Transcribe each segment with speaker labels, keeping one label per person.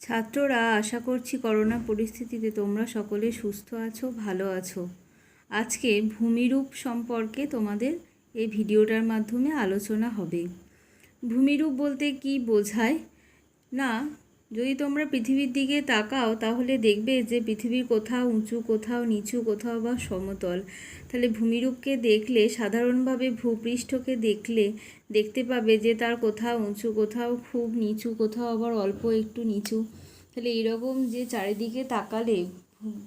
Speaker 1: ছাত্ররা, আশা করছি করোনা পরিস্থিতিতে তোমরা সকলে সুস্থ আছো, ভালো আছো। আজকে ভূমিরূপ সম্পর্কে তোমাদের এই ভিডিওটার মাধ্যমে আলোচনা হবে। ভূমিরূপ বলতে কি বোঝায় না, যদি তোমরা পৃথিবীর দিকে তাকাও তাহলে দেখবে যে পৃথিবীর কোথাও উঁচু, কোথাও নিচু, কোথাও বা সমতল। তাহলে ভূমিরূপকে দেখলে, সাধারণভাবে ভূপৃষ্ঠকে দেখলে দেখতে পাবে যে তার কোথাও উঁচু, কোথাও খুব নিচু, কোথাও আবার অল্প একটু নিচু। তাহলে এরকম যে চারিদিকে তাকালে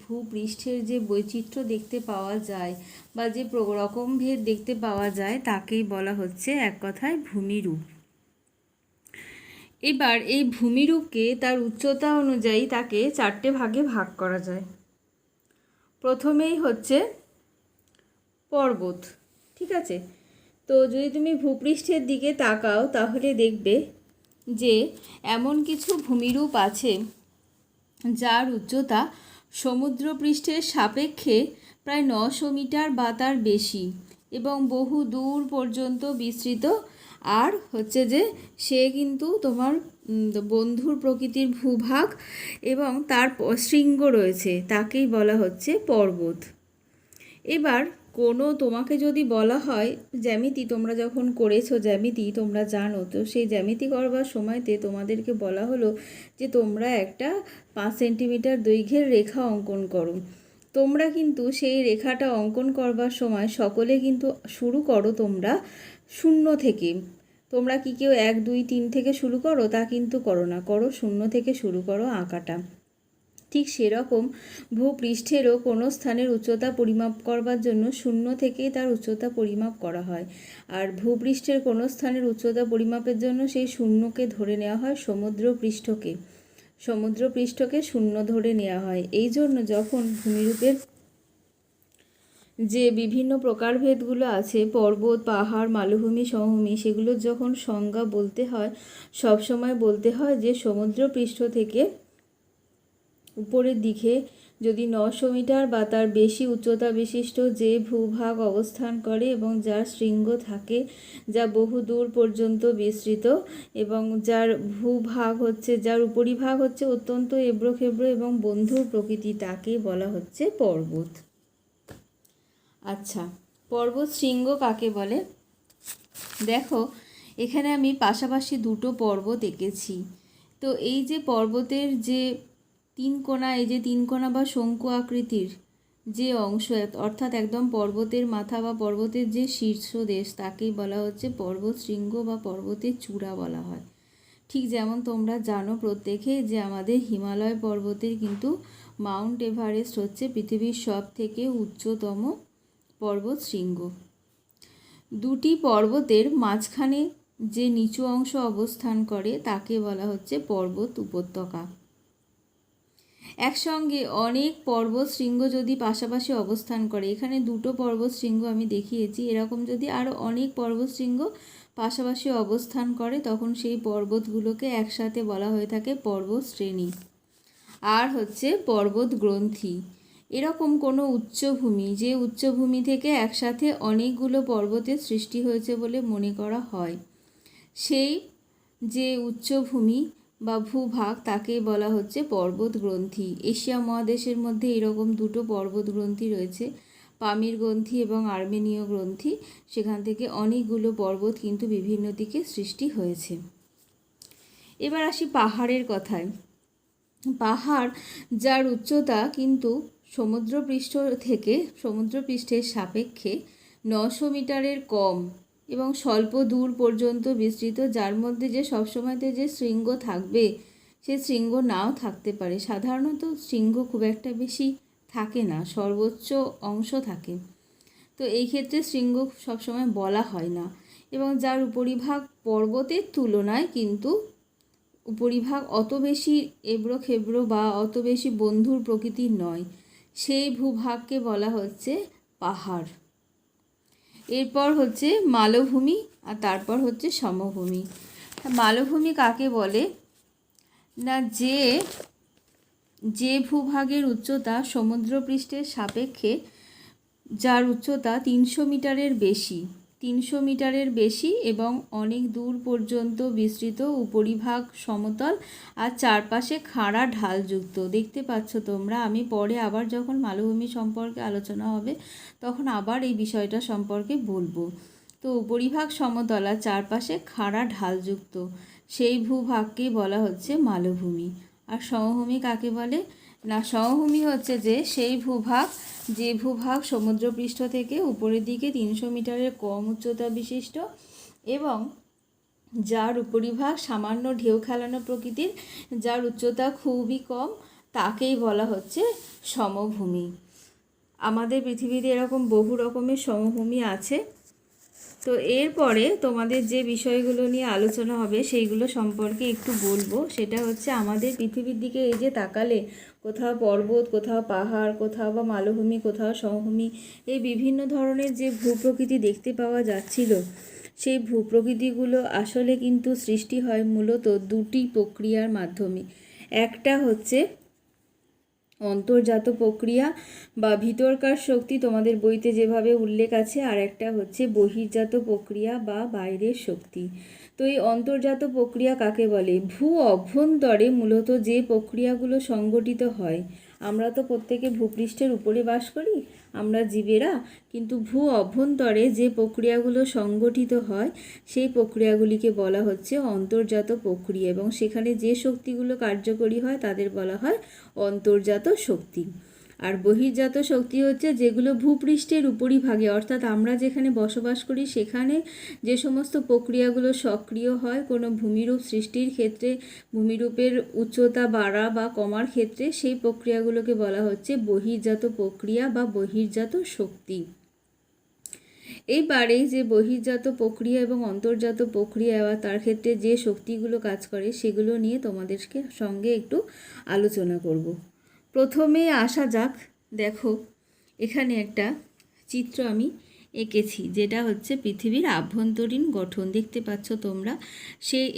Speaker 1: ভূপৃষ্ঠের যে বৈচিত্র্য দেখতে পাওয়া যায় বা যে রকমভেদ দেখতে পাওয়া যায় তাকেই বলা হচ্ছে এক কথায় ভূমিরূপ। এবার এই ভূমিরূপকে তার উচ্চতা অনুযায়ী তাকে চারটে ভাগে ভাগ করা যায়। প্রথমেই হচ্ছে পর্বত, ঠিক আছে। তো যদি তুমি ভূপৃষ্ঠের দিকে তাকাও তাহলে দেখবে যে এমন কিছু ভূমিরূপ আছে যার উচ্চতা সমুদ্রপৃষ্ঠের সাপেক্ষে প্রায় 900 মিটার বা তার বেশি এবং বহু দূর পর্যন্ত বিস্তৃত। আর হচ্ছে যে সে কিন্তু তোমার বন্ধুর প্রকৃতির ভূভাগ এবং তার শৃঙ্গ রয়েছে, তাকেই বলা হচ্ছে পর্বত। এবার তোমাকে যদি বলা হয় জ্যামিতি, তোমরা যখন করেছো জ্যামিতি তোমরা জানো, তো সেই জ্যামিতি করবার সময়তে তোমাদেরকে বলা হলো যে তোমরা একটা 5 সেন্টিমিটার দৈর্ঘ্যের রেখা অঙ্কন করো। তোমরা কিন্তু সেই রেখাটা অঙ্কন করবার সময় সকলে কিন্তু শুরু করো তোমরা 0 থেকে। তোমরা কি কেউ 1, 2, 3 থেকে শুরু করো? তা কিন্তু করো না, 0 থেকে শুরু করো আঁকাটা। ঠিক সেরকম ভূপৃষ্ঠেরও কোনো স্থানের উচ্চতা পরিমাপ করবার জন্য 0 থেকেই তার উচ্চতা পরিমাপ করা হয়। আর ভূপৃষ্ঠের কোনো স্থানের উচ্চতা পরিমাপের জন্য সেই 0কে ধরে নেওয়া হয় সমুদ্রপৃষ্ঠকে। সমুদ্রপৃষ্ঠকে 0 ধরে নেওয়া হয়। এই জন্য যখন ভূমিরূপের যে বিভিন্ন প্রকারভেদগুলো আছে, পর্বত, পাহাড়, মালভূমি, সমভূমি, সেগুলোর যখন সংজ্ঞা বলতে হয় সবসময় বলতে হয় যে সমুদ্রপৃষ্ঠ থেকে উপরের দিকে যদি 900 মিটার বা তার বেশি উচ্চতা বিশিষ্ট যে ভূভাগ অবস্থান করে এবং যার শৃঙ্গ থাকে, যা বহু দূর পর্যন্ত বিস্তৃত এবং যার ভূভাগ হচ্ছে, যার উপরিভাগ হচ্ছে অত্যন্ত এবড়োখেবড়ো এবং বন্ধুর প্রকৃতি, তাকে বলা হচ্ছে পর্বত। আচ্ছা, পর্বত শৃঙ্গ কাকে বলে? দেখো, এখানে আমি পাশাপাশি দুটো পর্বত এঁকেছি। তো এই যে পর্বতের যে 3 কোণা, এই যে 3 কোণা বা শঙ্কু আকৃতির যে অংশ, অর্থাৎ একদম পর্বতের মাথা বা পর্বতের যে শীর্ষদেশ, তাকেই বলা হচ্ছে পর্বত শৃঙ্গ বা পর্বতের চূড়া বলা হয়। ঠিক যেমন তোমরা জানো প্রত্যেকে যে আমাদের হিমালয় পর্বতের কিন্তু মাউন্ট এভারেস্ট হচ্ছে পৃথিবীর সব থেকে উচ্চতম পর্বত শৃঙ্গ। দুটি পর্বতের মাঝখানে যে নিচু অংশ অবস্থান করে তাকে বলা হচ্ছে পর্বত উপত্যকা। একসঙ্গে অনেক পর্বত শৃঙ্গ যদি পাশাপাশি অবস্থান করে, এখানে দুটো পর্বত শৃঙ্গ আমি দেখিয়েছি, এরকম যদি আরও অনেক পর্বত শৃঙ্গ পাশাপাশি অবস্থান করে তখন সেই পর্বতগুলোকে একসাথে বলা হয়ে থাকে পর্বত শ্রেণী। আর হচ্ছে পর্বত গ্রন্থি। এরকম কোনো উচ্চভূমি, যে উচ্চভূমি থেকে একসাথে অনেকগুলো পর্বতের সৃষ্টি হয়েছে বলে মনে করা হয়, সেই যে উচ্চভূমি বা ভূভাগ তাকে বলা হচ্ছে পর্বত গ্রন্থি। এশিয়া মহাদেশের মধ্যে এরকম দুটো পর্বত গ্রন্থি রয়েছে, পামির গ্রন্থি এবং আর্মেনীয় গ্রন্থি। সেখান থেকে অনেকগুলো পর্বত কিন্তু বিভিন্ন দিকে সৃষ্টি হয়েছে। এবার আসি পাহাড়ের কথায়। পাহাড় যার উচ্চতা কিন্তু সমুদ্রপৃষ্ঠের সাপেক্ষে 900 মিটারের কম এবং স্বল্প দূর পর্যন্ত বিস্তৃত, যার মধ্যে যে সবসময়তে যে শৃঙ্গ থাকবে সে শৃঙ্গ নাও থাকতে পারে। সাধারণত শৃঙ্গ খুব একটা বেশি থাকে না, সর্বোচ্চ অংশ থাকে। তো এই ক্ষেত্রে শৃঙ্গ সবসময় বলা হয় না, এবং যার উপরিভাগ পর্বতের তুলনায় কিন্তু উপরিভাগ অত বেশি এবড়ো খেবড়ো বা অত বেশি বন্ধুর প্রকৃতির নয়, সেই ভূভাগকে বলা হচ্ছে পাহাড়। এরপর হচ্ছে মালভূমি আর তারপর হচ্ছে সমভূমি। মালভূমি কাকে বলে না, যে ভূভাগের উচ্চতা সমুদ্রপৃষ্ঠের সাপেক্ষে, যার উচ্চতা 300 মিটারের বেশি 300 মিটারের বেশি এবং অনেক দূর পর্যন্ত বিস্তৃত, উপরিভাগ সমতল আর চারপাশে খাড়া ঢালযুক্ত। দেখতে পাচ্ছ তোমরা, আমি পরে আবার যখন মালভূমি সম্পর্কে আলোচনা হবে তখন আবার এই বিষয়টা সম্পর্কে বলবো। তো উপরিভাগ সমতল আর চারপাশে খাড়া ঢালযুক্ত সেই ভূভাগকে বলা হচ্ছে মালভূমি। আর সমভূমি কাকে বলে? না, সমভূমি হচ্ছে যে সেই ভূভাগ যে ভূভাগ সমুদ্রপৃষ্ঠ থেকে উপরের দিকে 300 মিটারের কম উচ্চতা বিশিষ্ট এবং যার উপরিভাগ সামান্য ঢেউ খেলানো প্রকৃতির, যার উচ্চতা খুবই কম, তাকেই বলা হচ্ছে সমভূমি। আমাদের পৃথিবীতে এরকম বহু রকমের সমভূমি আছে। তো এরপরে তোমাদের যে বিষয়গুলো নিয়ে আলোচনা হবে সেইগুলো সম্পর্কে একটু বলবো। সেটা হচ্ছে আমাদের পৃথিবীর দিকে এই যে তাকালে কোথাও পর্বত, কোথাও পাহাড়, কোথাও বা মালভূমি, কোথাও সমভূমি, এই বিভিন্ন ধরনের যে ভূপ্রকৃতি দেখতে পাওয়া যাচ্ছিল, সেই ভূপ্রকৃতিগুলো আসলে কিন্তু সৃষ্টি হয় মূলত দুটি প্রক্রিয়ার মাধ্যমে। একটা হচ্ছে অন্তর্জাত প্রক্রিয়া বা ভিতরকার শক্তি, তোমাদের বইতে যেভাবে উল্লেখ আছে, আর একটা হচ্ছে বহির্জাত প্রক্রিয়া বা বাইরের শক্তি। তো এই অন্তর্জাত প্রক্রিয়া কাকে বলে? ভূ অভ্যন্তরে মূলত যে প্রক্রিয়াগুলো সংগঠিত হয়। আমরা তো প্রত্যেকে ভূপৃষ্ঠের উপরে বাস করি, আমরা জীবেরা, কিন্তু ভূ অভ্যন্তরে যে প্রক্রিয়াগুলো সংগঠিত হয় সেই প্রক্রিয়াগুলিকে বলা হচ্ছে অন্তর্জাত প্রক্রিয়া, এবং সেখানে যে শক্তিগুলো কার্যকরী হয় তাদের বলা হয় অন্তর্জাত শক্তি। আর বহির্জাত শক্তি হচ্ছে যেগুলো ভূপৃষ্ঠের উপরিভাগে, অর্থাৎ আমরা যেখানে বসবাস করি সেখানে যে সমস্ত প্রক্রিয়াগুলো সক্রিয় হয় কোনো ভূমিরূপ সৃষ্টির ক্ষেত্রে, ভূমিরূপের উচ্চতা বাড়া বা কমার ক্ষেত্রে, সেই প্রক্রিয়াগুলোকে বলা হচ্ছে বহির্জাত প্রক্রিয়া বা বহির্জাত শক্তি। এইবারে যে বহির্জাত প্রক্রিয়া এবং অন্তর্জাত প্রক্রিয়া বা তার ক্ষেত্রে যে শক্তিগুলো কাজ করে সেগুলো নিয়ে তোমাদেরকে সঙ্গে একটু আলোচনা করব। প্রথমে আসা যাক, দেখো এখানে একটা চিত্র আমি এঁকেছি, যেটা হচ্ছে পৃথিবীর আভ্যন্তরীণ গঠন। দেখতে পাচ্ছ তোমরা,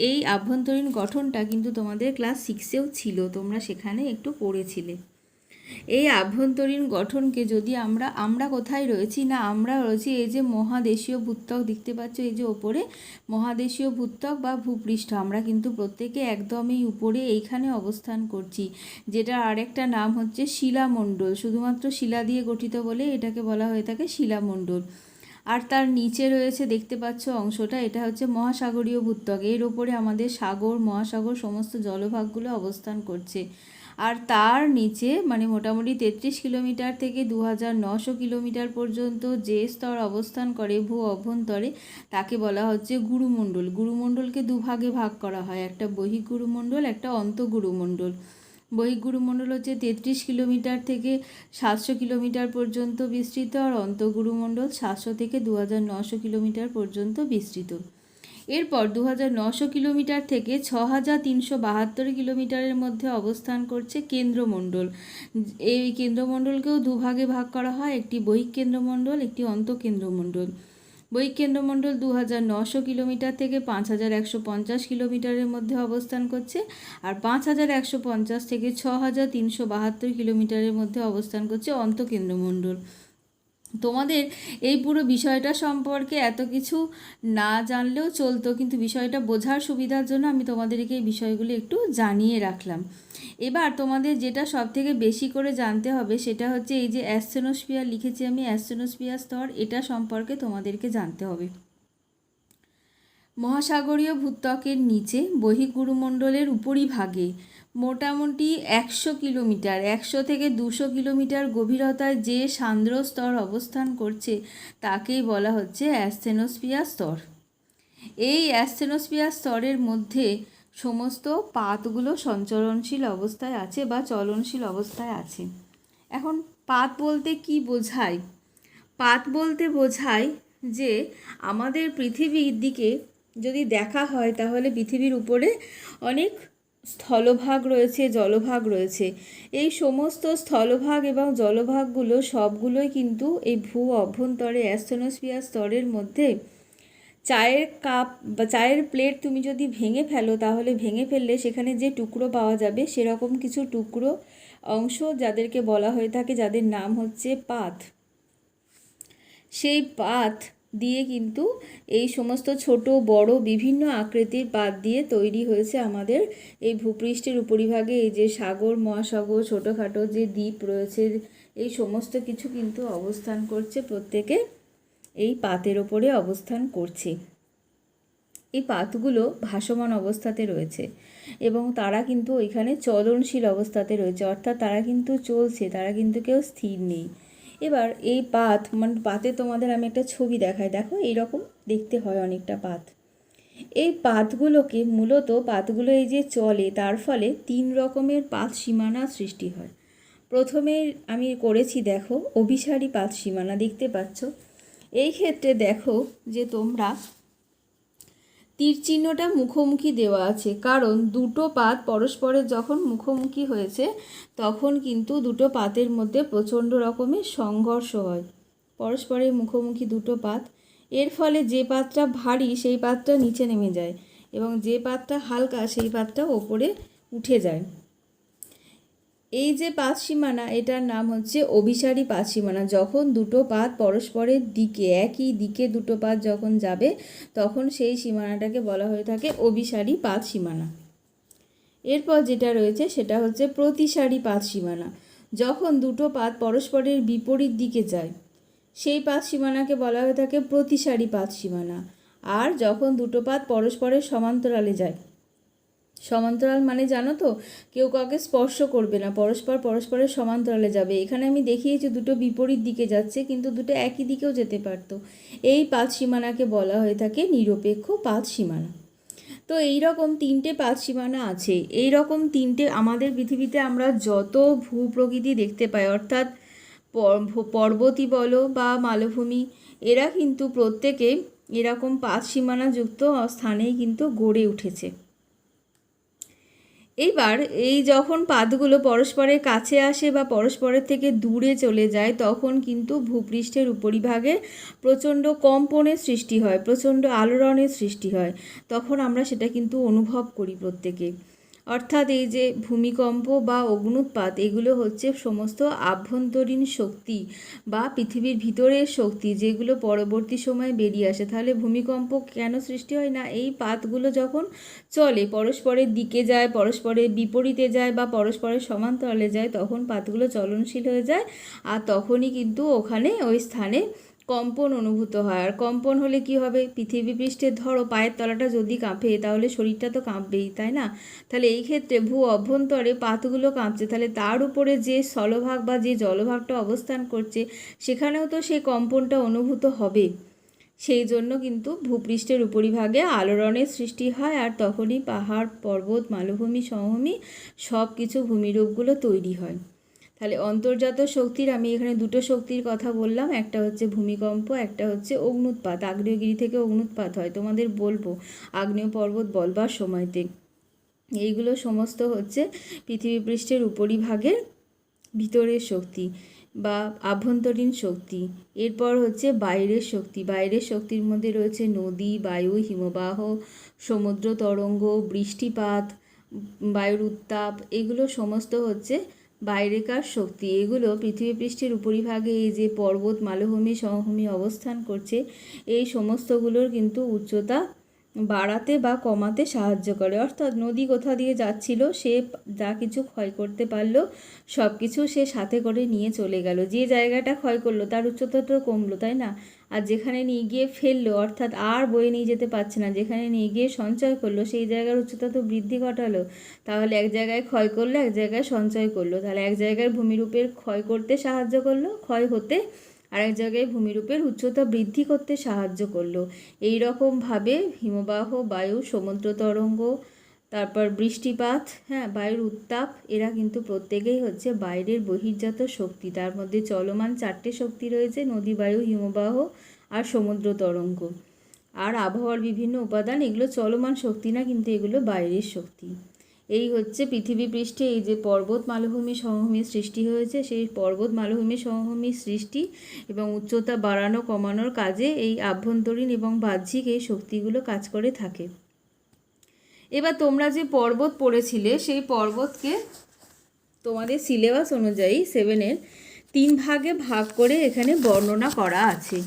Speaker 1: এই আভ্যন্তরীণ গঠনটা কিন্তু তোমাদের ক্লাস 6-এও ছিল, তোমরা সেখানে একটু পড়েছিলে। এই আভ্যন্তরীণ গঠনকে যদি আমরা কোথায় রয়েছি? না, আমরা রয়েছি এই যে মহাদেশীয় ভূত্বক দেখতে পাচ্ছ, এই যে ওপরে মহাদেশীয় ভূত্বক বা ভূপৃষ্ঠ, আমরা কিন্তু প্রত্যেকে একদমই উপরে এইখানে অবস্থান করছি, যেটার আরেকটা নাম হচ্ছে শিলামণ্ডল। শুধুমাত্র শিলা দিয়ে গঠিত বলে এটাকে বলা হয়ে থাকে শিলামণ্ডল। আর তার নিচে রয়েছে দেখতে পাচ্ছ অংশটা, এটা হচ্ছে মহাসাগরীয় ভূত্বক। এর ওপরে আমাদের সাগর, মহাসাগর, সমস্ত জলভাগগুলো অবস্থান করছে। আর তার নিচে মানে মোটামুটি 33 কিলোমিটার থেকে 2900 কিলোমিটার পর্যন্ত যে স্তর অবস্থান করে ভূ অভ্যন্তরে তাকে বলা হচ্ছে গুরুমণ্ডল। গুরুমণ্ডলকে দুভাগে ভাগ করা হয়, একটা বহিঃগুরুমণ্ডল, একটা অন্তঃগুরুমণ্ডল। বহিঃগুরুমণ্ডল হচ্ছে 33 কিলোমিটার থেকে 700 কিলোমিটার পর্যন্ত বিস্তৃত, আর অন্তঃগুরুমণ্ডল 700 থেকে 2900 কিলোমিটার পর্যন্ত বিস্তৃত। এরপর 2900 কিলোমিটার থেকে 6372 কিলোমিটারের মধ্যে অবস্থান করছে কেন্দ্রমণ্ডল। এই কেন্দ্রমণ্ডলকেও দুভাগে ভাগ করা হয়, একটি বহিঃকেন্দ্রমণ্ডল, একটি অন্তঃকেন্দ্রমণ্ডল। বহিঃকেন্দ্রমণ্ডল 2900 কিলোমিটার থেকে 5150 কিলোমিটারের মধ্যে অবস্থান করছে, আর 5150 থেকে 6372 কিলোমিটারের মধ্যে অবস্থান করছে অন্তঃকেন্দ্রমণ্ডল। তোমাদের এই পুরো বিষয়টা সম্পর্কে এত কিছু না জানলেও চলতো, কিন্তু বিষয়টা বোঝার সুবিধার জন্য আমি তোমাদেরকে এই বিষয়গুলো একটু জানিয়ে রাখলাম। এবার তোমাদের যেটা সবথেকে বেশি করে জানতে হবে সেটা হচ্ছে এই যে অ্যাসথেনোস্ফিয়ার লিখেছি আমি, অ্যাসথেনোস্ফিয়ার স্তর, এটা সম্পর্কে তোমাদেরকে জানতে হবে। মহাসাগরীয় ভূত্বকের নিচে বহিঃগুরুমণ্ডলের উপরিভাগে মোটামুটি 100 কিলোমিটার, 100 থেকে 200 কিলোমিটার গভীরতায় যে সান্দ্র স্তর অবস্থান করছে তাকেই বলা হচ্ছে অ্যাসথেনোস্ফিয়ার স্তর। এই অ্যাসথেনোস্ফিয়ার স্তরের মধ্যে সমস্ত পাতগুলো সঞ্চরণশীল অবস্থায় আছে বা চলনশীল অবস্থায় আছে। এখন পাত বলতে কি বোঝায়? পাত বলতে বোঝায় যে আমাদের পৃথিবীর দিকে যদি দেখা হয় তাহলে পৃথিবীর উপরে অনেক স্থলভাগ রয়েছে, জলভাগ রয়েছে। এই সমস্ত স্থলভাগ এবং জলভাগগুলো সবগুলোই কিন্তু এই ভূ অভ্যন্তরে অ্যাসথেনোস্ফিয়ার স্তরের মধ্যে চায়ের কাপ বা চায়ের প্লেট তুমি যদি ভেঙে ফেলো তাহলে ভেঙে ফেললে সেখানে যে টুকরো পাওয়া যাবে সেরকম কিছু টুকরো অংশ যাদেরকে বলা হয়ে থাকে, যাদের নাম হচ্ছে পাত। সেই পাত দিয়ে কিন্তু এই সমস্ত ছোট বড় বিভিন্ন আকৃতির পাত দিয়ে তৈরি হয়েছে আমাদের এই ভূপৃষ্ঠের উপরিভাগে এই যে সাগর মহাসাগর ছোটোখাটো যে দ্বীপ রয়েছে এই সমস্ত কিছু কিন্তু অবস্থান করছে, প্রত্যেকে এই পাতের ওপরে অবস্থান করছে। এই পাতগুলো ভাসমান অবস্থাতে রয়েছে এবং তারা কিন্তু ওইখানে চলনশীল অবস্থাতে রয়েছে, অর্থাৎ তারা কিন্তু চলছে, তারা কিন্তু কেউ স্থির নেই। এবার এই পাত মানে পাতে তোমাদের আমি একটা ছবি দেখাই, দেখো এইরকম দেখতে হয় অনেকটা পাত। এই পাতগুলোকে মূলত পাতগুলো এই যে চলে তার ফলে 3 রকমের পাত সীমানা সৃষ্টি হয়। প্রথমে আমি করেছি দেখো অভিসারী পাত সীমানা, দেখতে পাচ্ছ। এই ক্ষেত্রে দেখো যে তোমরা তীর চিহ্নটা মুখোমুখি দেওয়া আছে, কারণ দুটো পাত পরস্পরের যখন মুখোমুখি হয়েছে তখন কিন্তু দুটো পাতের মধ্যে প্রচণ্ড রকমের সংঘর্ষ হয়, পরস্পরের মুখোমুখি দুটো পাত। এর ফলে যে পাতটা ভারী সেই পাতটা নিচে নেমে যায় এবং যে পাতটা হালকা সেই পাতটা ওপরে উঠে যায়। এই যে পাত সীমানা এটার নাম হচ্ছে অভিসারী পাত সীমানা। যখন দুটো পাত পরস্পরের দিকে একই দিকে দুটো পাত যখন যাবে তখন সেই সীমানাটাকে বলা হয়ে থাকে অভিসারী পাত সীমানা। এরপর যেটা রয়েছে সেটা হচ্ছে প্রতিসারী পাত সীমানা। যখন দুটো পাত পরস্পরের বিপরীত দিকে যায় সেই পাত সীমানাকে বলা হয়ে থাকে প্রতিসারী পাত সীমানা। আর যখন দুটো পাত পরস্পরের সমান্তরালে যায়, সমান্তরাল মানে জানো তো, কেউ কাউকে স্পর্শ করবে না, পরস্পরের সমান্তরালে যাবে। এখানে আমি দেখিয়েছি দুটো বিপরীত দিকে যাচ্ছে কিন্তু দুটো একই দিকেও যেতে পারতো। এই পাত সীমানাকে বলা হয়ে থাকে নিরপেক্ষ পাত সীমানা। তো এই রকম 3টে পাত সীমানা আছে। এই রকম 3টে আমাদের পৃথিবীতে আমরা যত ভূপ্রকৃতি দেখতে পাই, অর্থাৎ পর্বতই বলো বা মালভূমি, এরা কিন্তু প্রত্যেকে এরকম পাত সীমানাযুক্ত স্থানেই কিন্তু গড়ে উঠেছে। এইবার এই যখন পাতগুলো পরস্পরের কাছে আসে বা পরস্পরের থেকে দূরে চলে যায় তখন কিন্তু ভূপৃষ্ঠের উপরিভাগে প্রচণ্ড কম্পনের সৃষ্টি হয়, প্রচণ্ড আলোড়নের সৃষ্টি হয়। তখন আমরা সেটা কিন্তু অনুভব করি প্রত্যেকে। অর্থাৎ এই যে ভূমিকম্প বা অগ্ন্যুৎপাত এগুলো হচ্ছে সমস্ত আভ্যন্তরীণ শক্তি বা পৃথিবীর ভিতরের শক্তি যেগুলো পরবর্তী সময়ে বেরিয়ে আসে। তাহলে ভূমিকম্প কেন সৃষ্টি হয় না, এই পাতগুলো যখন চলে পরস্পরের দিকে যায়, পরস্পরের বিপরীতে যায় বা পরস্পরের সমান্তরালে যায় তখন পাতগুলো চলনশীল হয়ে যায় আর তখনই কিন্তু ওখানে ওই স্থানে কম্পন অনুভূত হয়। আর কম্পন হলে কি হবে, পৃথিবী পৃষ্ঠে ধরো পায়ের তলাটা যদি কাঁপে তাহলে শরীরটা তো কাঁপবেই, তাই না? তাহলে এই ক্ষেত্রে ভূ অভ্যন্তরে পাতগুলো কাঁপছে, তাহলে তার উপরে যে স্থলভাগ বা যে জলভাগটা অবস্থান করছে সেখানেও তো সেই কম্পনটা অনুভূত হবে। সেই জন্য কিন্তু ভূপৃষ্ঠের উপরিভাগে আলোড়নের সৃষ্টি হয় আর তখনই পাহাড় পর্বত মালভূমি সমভূমি সব কিছু ভূমিরূপগুলো তৈরি হয়। তাহলে অন্তর্জাত শক্তির আমি এখানে দুটো শক্তির কথা বললাম, একটা হচ্ছে ভূমিকম্প, একটা হচ্ছে অগ্ন্যুৎপাত। আগ্নেয়গিরি থেকে অগ্ন্যুৎপাত হয়, তোমাদের বলবো আগ্নেয় পর্বত বলবার সময়তে। এইগুলো সমস্ত হচ্ছে পৃথিবী পৃষ্ঠের উপরিভাগের ভিতরের শক্তি বা আভ্যন্তরীণ শক্তি। এরপর হচ্ছে বাইরের শক্তি। বাইরের শক্তির মধ্যে রয়েছে নদী, বায়ু, হিমবাহ, সমুদ্র তরঙ্গ, বৃষ্টিপাত, বায়ুর উত্তাপ, এগুলো সমস্ত হচ্ছে বাইরেকার শক্তি। এগুলো পৃথিবী পৃষ্ঠের উপরিভাগে এই যে পর্বত মালভূমি সমভূমি অবস্থান করছে এই সমস্তগুলোর কিন্তু উচ্চতা বাড়াতে বা কমাতে সাহায্য করে। অর্থাৎ নদী কোথা দিয়ে যাচ্ছিল সে যা কিছু ক্ষয় করতে পারলো সব কিছু সে সাথে করে নিয়ে চলে গেল। যে জায়গাটা ক্ষয় করলো তার উচ্চতা তো কমলো, তাই না? আর যেখানে নিয়ে গিয়ে ফেললো অর্থাৎ আর বয়ে নিয়ে যেতে পারছে না, যেখানে নিয়ে গিয়ে সঞ্চয় করলো সেই জায়গার উচ্চতা তো বৃদ্ধি ঘটালো। তাহলে এক জায়গায় ক্ষয় করলো এক জায়গায় সঞ্চয় করলো, তাহলে এক জায়গায় ভূমিরূপের ক্ষয় করতে সাহায্য করলো, ক্ষয় হতে, আরেক জায়গায় ভূমিরূপের উচ্চতা বৃদ্ধি করতে সাহায্য করলো। এই রকমভাবে হিমবাহ, বায়ু, সমুদ্র তরঙ্গ, তারপর বৃষ্টিপাত, বায়ুর উত্তাপ, এরা কিন্তু প্রত্যেকেই হচ্ছে বাইরের বহির্জাত শক্তি। তার মধ্যে চলমান 4টে শক্তি রয়েছে, নদী, বায়ু, হিমবাহ আর সমুদ্র তরঙ্গ। আর আবহাওয়ার বিভিন্ন উপাদান, এগুলো চলমান শক্তি না, কিন্তু এগুলো বাইরের শক্তি। এই হচ্ছে পৃথিবী পৃষ্ঠে এই যে পর্বত মালভূমি সমভূমির সৃষ্টি হয়েছে, সেই পর্বত মালভূমি সমভূমির সৃষ্টি এবং উচ্চতা বাড়ানো কমানোর কাজে এই আভ্যন্তরীণ এবং বাহ্যিক এই শক্তিগুলো কাজ করে থাকে। এবার তোমরা যে পর্বত পড়েছিলে সেই পর্বতকে তোমাদের সিলেবাস অনুযায়ী 7-এর 3 ভাগে ভাগ করে এখানে বর্ণনা করা আছে।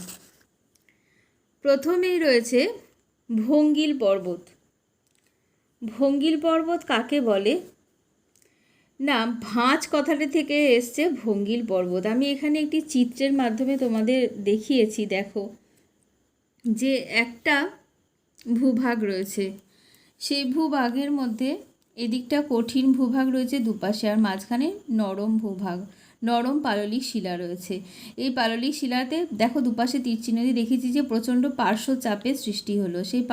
Speaker 1: প্রথমেই রয়েছে ভঙ্গিল পর্বত। ভঙ্গিল পর্বত কাকে বলে না, ভাঁজ কথাটা থেকে এসছে ভঙ্গিল পর্বত। আমি এখানে একটি চিত্রের মাধ্যমে তোমাদের দেখিয়েছি। দেখো যে একটা ভূভাগ রয়েছে, সেই ভূভাগের মধ্যে এদিকটা কঠিন ভূভাগ রয়েছে দুপাশে, আর মাঝখানে নরম ভূভাগ, নরম পাললিক শিলা রয়েছে। এই পাললিক শিলাতে দেখো দুপাশে তীরচিহ্ন দিয়ে দেখেছি যে প্রচণ্ড পার্শ্বচাপের সৃষ্টি হলো। সেই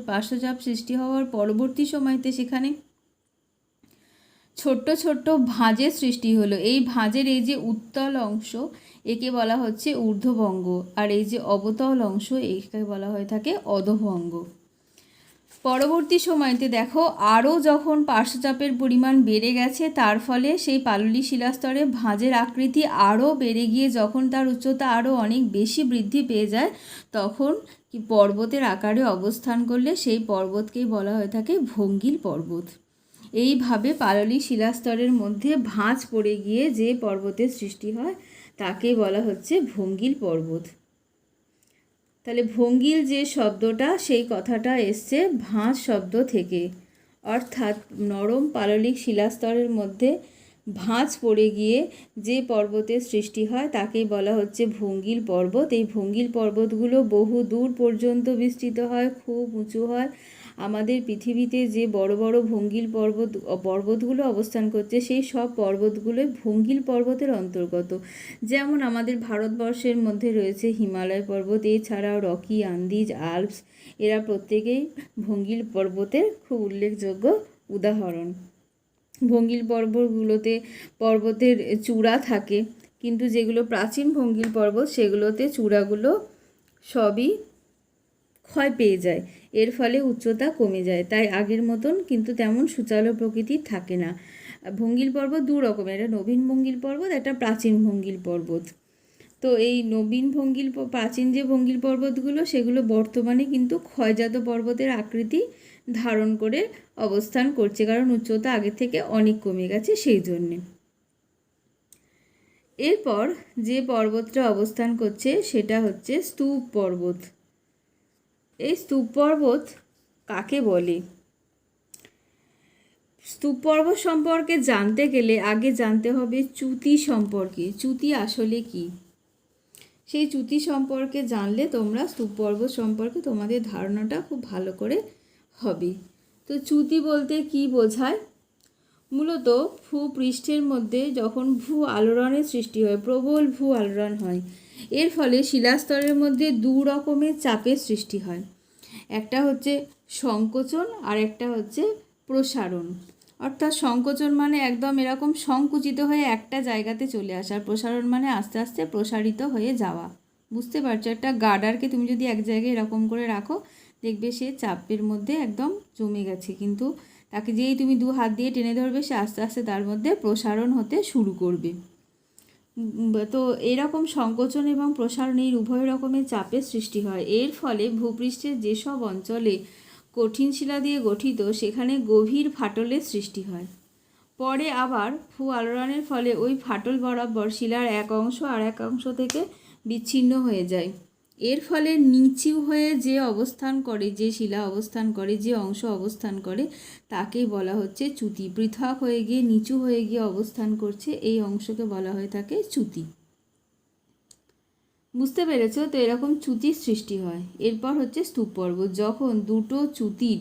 Speaker 1: পার্শ্বচাপ সৃষ্টি হওয়ার পরবর্তী সময়তে সেখানে ছোট্ট ছোট্ট ভাঁজের সৃষ্টি হলো। এই ভাঁজের এই যে উত্তল অংশ একে বলা হচ্ছে ঊর্ধ্ববঙ্গ, আর এই যে অবতল অংশ একে বলা হয়ে থাকে অধোবঙ্গ। পরবর্তী সময়তে দেখো আরও যখন পার্শ্বচাপের পরিমাণ বেড়ে গেছে, তার ফলে সেই পাললিক শিলাস্তরে ভাঁজের আকৃতি আরও বেড়ে গিয়ে যখন তার উচ্চতা আরও অনেক বেশি বৃদ্ধি পেয়ে যায়, তখন কি পর্বতের আকারে অবস্থান করলে সেই পর্বতকেই বলা হয়ে থাকে ভঙ্গিল পর্বত। এইভাবে পাললিক শিলাস্তরের মধ্যে ভাঁজ পড়ে গিয়ে যে পর্বতের সৃষ্টি হয় তাকে বলা হচ্ছে ভঙ্গিল পর্বত। তাহলে ভঙ্গিল যে শব্দটা, সেই কথাটা এসছে ভাঁজ শব্দ থেকে, অর্থাৎ নরম পাললিক শিলাস্তরের মধ্যে ভাঁজ পড়ে গিয়ে যে পর্বতের সৃষ্টি হয় তাকেই বলা হচ্ছে ভঙ্গিল পর্বত। এই ভঙ্গিল পর্বতগুলো বহু দূর পর্যন্ত বিস্তৃত হয়, খুব উঁচু হয়। আমাদের পৃথিবীতে যে বড় বড় ভঙ্গিল পর্বতগুলো অবস্থান করছে, সেই সব পর্বতগুলোই ভঙ্গিল পর্বতের অন্তর্গত। যেমন আমাদের ভারতবর্ষের মধ্যে রয়েছে হিমালয় পর্বত, এছাড়াও রকি, আন্দিজ, আল্পস, এরা প্রত্যেকেই ভঙ্গিল পর্বতের খুব উল্লেখযোগ্য উদাহরণ। ভঙ্গিল পর্বতগুলোতে পর্বতের চূড়া থাকে, কিন্তু যেগুলো প্রাচীন ভঙ্গিল পর্বত সেগুলোতে চূড়াগুলো সবই ক্ষয় পেয়ে যায়, এর ফলে উচ্চতা কমে যায়, তাই আগের মতন কিন্তু তেমন সুচালো প্রকৃতির থাকে না। ভঙ্গিল পর্বত দু রকমের, একটা নবীন ভঙ্গিল পর্বত, একটা প্রাচীন ভঙ্গিল পর্বত। তো এই নবীন ভঙ্গিল প্রাচীন যে ভঙ্গিল পর্বতগুলো সেগুলো বর্তমানে কিন্তু ক্ষয়জাত পর্বতের আকৃতি ধারণ করে অবস্থান করছে, কারণ উচ্চতা আগে থেকে অনেক কমে গেছে সেই জন্যে। এরপর যে পর্বতটা অবস্থান করছে সেটা হচ্ছে স্তূপ পর্বত। এই স্তূপ পর্বত কাকে বলে? স্তূপ পর্বত সম্পর্কে জানতে গেলে আগে জানতে হবে চ্যুতি সম্পর্কে। চ্যুতি আসলে কি, সেই চ্যুতি সম্পর্কে জানলে তোমরা স্তূপ পর্বত সম্পর্কে তোমাদের ধারণাটা খুব ভালো করে হবে। তো চ্যুতি বলতে কি বোঝায়? মূলত ভূপৃষ্ঠের মধ্যে যখন ভূ আলোড়নের সৃষ্টি হয়, প্রবল ভূ আলোড়ন হয়, এর ফলে শিলাস্তরের মধ্যে দু রকমের চাপের সৃষ্টি হয়। একটা হচ্ছে সংকোচন আর একটা হচ্ছে প্রসারণ। অর্থাৎ সংকোচন মানে একদম এরকম সংকুচিত হয়ে একটা জায়গাতে চলে আসা, আর প্রসারণ মানে আস্তে আস্তে প্রসারিত হয়ে যাওয়া। বুঝতে পারছো? একটা গার্ডারকে তুমি যদি এক জায়গায় এরকম করে রাখো, দেখবে সে চাপের মধ্যে একদম জমে গেছে, কিন্তু তাকে যেই তুমি দু হাত দিয়ে টেনে ধরবে সে আস্তে আস্তে তার মধ্যে প্রসারণ হতে শুরু করবে। তো এরকম সংকোচন এবং প্রসারণ এই উভয় রকমের চাপের সৃষ্টি হয়। এর ফলে ভূপৃষ্ঠের যেসব অঞ্চলে কঠিন শিলা দিয়ে গঠিত সেখানে গভীর ফাটলের সৃষ্টি হয়। পরে আবার ভূ আলোড়নের ফলে ওই ফাটল বরাবর শিলার এক অংশ আর এক অংশ থেকে বিচ্ছিন্ন হয়ে যায়। এর ফলে নিচু হয়ে যে অবস্থান করে, যে শিলা অবস্থান করে, যে অংশ অবস্থান করে তাকেই বলা হচ্ছে চ্যুতি। পৃথক হয়ে গিয়ে নিচু হয়ে গিয়ে অবস্থান করছে, এই অংশকে বলা হয়ে থাকে চ্যুতি। বুঝতে পেরেছো? তো এরকম চ্যুতির সৃষ্টি হয়। এরপর হচ্ছে স্তূপ পর্বত। যখন দুটো চ্যুতির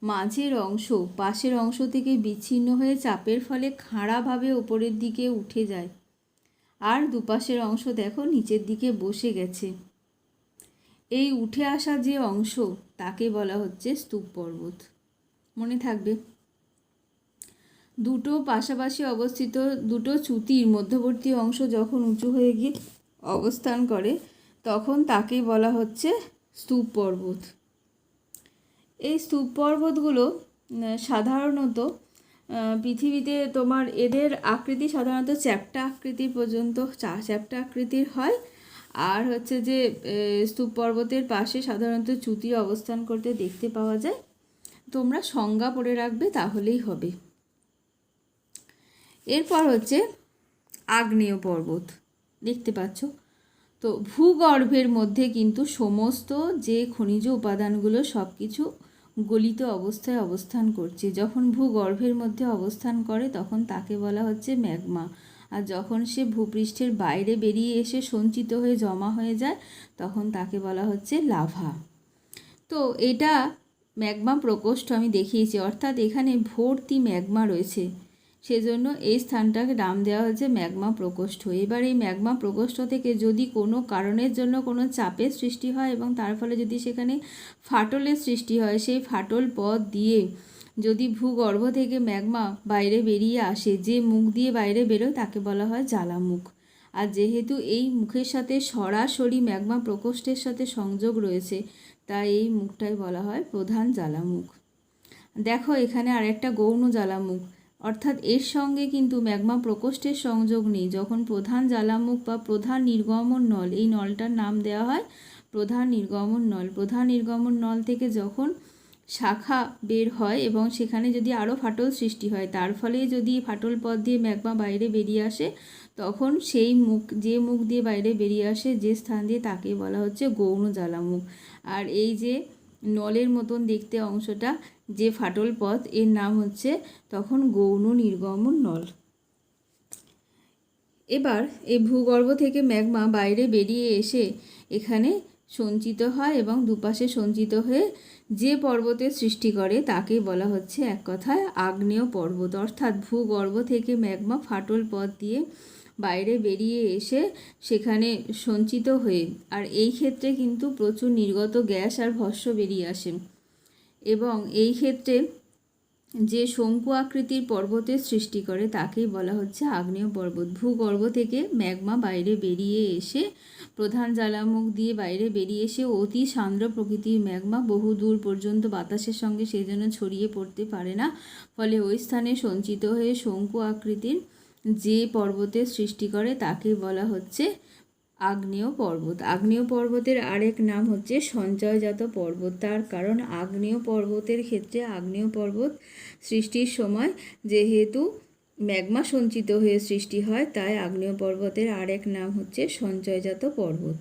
Speaker 1: মাঝের অংশ পাশের অংশ থেকে বিচ্ছিন্ন হয়ে চাপের ফলে খাড়াভাবে ওপরের দিকে উঠে যায়, আর দুপাশের অংশ দেখো নিচের দিকে বসে গেছে, এই উঠে আসা যে অংশ তাকে বলা হচ্ছে স্তূপ পর্বত। মনে থাকবে, দুটো পাশাপাশি অবস্থিত দুটো চ্যুতির মধ্যবর্তী অংশ যখন উঁচু হয়ে গিয়ে অবস্থান করে তখন তাকেই বলা হচ্ছে স্তূপ পর্বত। এই স্তূপ পর্বতগুলো সাধারণত পৃথিবীতে তোমার এদের আকৃতি সাধারণত চ্যাপ্টা আকৃতির পর্যন্ত চ্যাপ্টা আকৃতির হয়, আর হচ্ছে যে স্তূপ পর্বতের পাশে সাধারণত চ্যুতি অবস্থান করতে দেখতে পাওয়া যায়। তোমরা সংজ্ঞা পড়ে রাখবে তাহলেই হবে। এরপর হচ্ছে আগ্নেয় পর্বত। দেখতে পাচ্ছ তো ভূগর্ভের মধ্যে কিন্তু সমস্ত যে খনিজ উপাদানগুলো সব কিছু গলিত অবস্থায় অবস্থান করছে। যখন ভূগর্ভের মধ্যে অবস্থান করে তখন তাকে বলা হচ্ছে ম্যাগমা, আর যখন সে ভূপৃষ্ঠের বাইরে বেরিয়ে এসে সঞ্চিত হয়ে জমা হয়ে যায় তখন তাকে বলা হচ্ছে লাভা। তো এটা ম্যাগমা প্রকোষ্ঠ আমি দেখিয়েছি, অর্থাৎ এখানে ভর্তি ম্যাগমা রয়েছে, সেজন্য এই স্থানটাকে নাম দেওয়া হয়েছে ম্যাগমা প্রকোষ্ঠ। এবার এই ম্যাগমা প্রকোষ্ঠ থেকে যদি কোনো কারণের জন্য কোনো চাপের সৃষ্টি হয় এবং তার ফলে যদি সেখানে ফাটলের সৃষ্টি হয়, সেই ফাটল পথ দিয়ে যদি ভূগর্ভ থেকে ম্যাগমা বাইরে বেরিয়ে আসে, যে মুখ দিয়ে বাইরে বেরোয় তাকে বলা হয় জ্বালামুখ। আর যেহেতু এই মুখের সাথে সরাসরি ম্যাগমা প্রকোষ্ঠের সাথে সংযোগ রয়েছে, তাই এই মুখটাই বলা হয় প্রধান জ্বালামুখ। দেখো এখানে আরেকটা গৌণ জ্বালামুখ, অর্থাৎ এর সঙ্গে কিন্তু ম্যাগমা প্রকোষ্ঠের সংযোগ নেই। যখন প্রধান জ্বালামুখ বা প্রধান নির্গমন নল, এই নলটার নাম দেওয়া হয় প্রধান নির্গমন নল। প্রধান নির্গমন নল থেকে যখন শাখা বের হয় এবং সেখানে যদি আরও ফাটল সৃষ্টি হয়, তার ফলে যদি ফাটল পথ দিয়ে ম্যাগমা বাইরে বেরিয়ে আসে, তখন সেই মুখ, যে মুখ দিয়ে বাইরে বেরিয়ে আসে যে স্থান দিয়ে, তাকে বলা হচ্ছে গৌণ জ্বালামুখ। আর এই যে নলের মতন দেখতে অংশটা, যে ফাটল পথ, এর নাম হচ্ছে তখন গৌণ নির্গমন নল। এবার এই ভূগর্ভ থেকে ম্যাগমা বাইরে বেরিয়ে এসে এখানে সঞ্চিত হয় এবং দুপাশে সঞ্চিত হয়ে যে পর্বতের সৃষ্টি করে তাকে বলা হচ্ছে এক কথায় আগ্নেয় পর্বত। অর্থাৎ ভূগর্ভ থেকে ম্যাগমা ফাটল পথ দিয়ে বাইরে বেরিয়ে এসে সেখানে সঞ্চিত হয়ে, আর এই ক্ষেত্রে কিন্তু প্রচুর নির্গত গ্যাস আর ভস্ম বেরিয়ে আসে, এবং এই ক্ষেত্রে যে শঙ্কু আকৃতির পর্বতের সৃষ্টি করে তাকেই বলা হচ্ছে আগ্নেয় পর্বত। ভূগর্ভ থেকে ম্যাগমা বাইরে বেরিয়ে এসে, প্রধান জ্বালামুখ দিয়ে বাইরে বেরিয়ে এসে অতি সান্দ্র প্রকৃতির ম্যাগমা বহু দূর পর্যন্ত বাতাসের সঙ্গে সেই জন্য ছড়িয়ে পড়তে পারে না, ফলে ওই স্থানে সঞ্চিত হয়ে শঙ্কু আকৃতির যে পর্বতের সৃষ্টি করে তাকে বলা হচ্ছে আগ্নেয় পর্বত। আগ্নেয় পর্বতের আরেক নাম হচ্ছে সঞ্চয়জাত পর্বত। তার কারণ আগ্নেয় পর্বতের ক্ষেত্রে আগ্নেয় পর্বত সৃষ্টির সময় যেহেতু ম্যাগমা সঞ্চিত হয়ে সৃষ্টি হয়, তাই আগ্নেয় পর্বতের আরেক নাম হচ্ছে সঞ্চয়জাত পর্বত।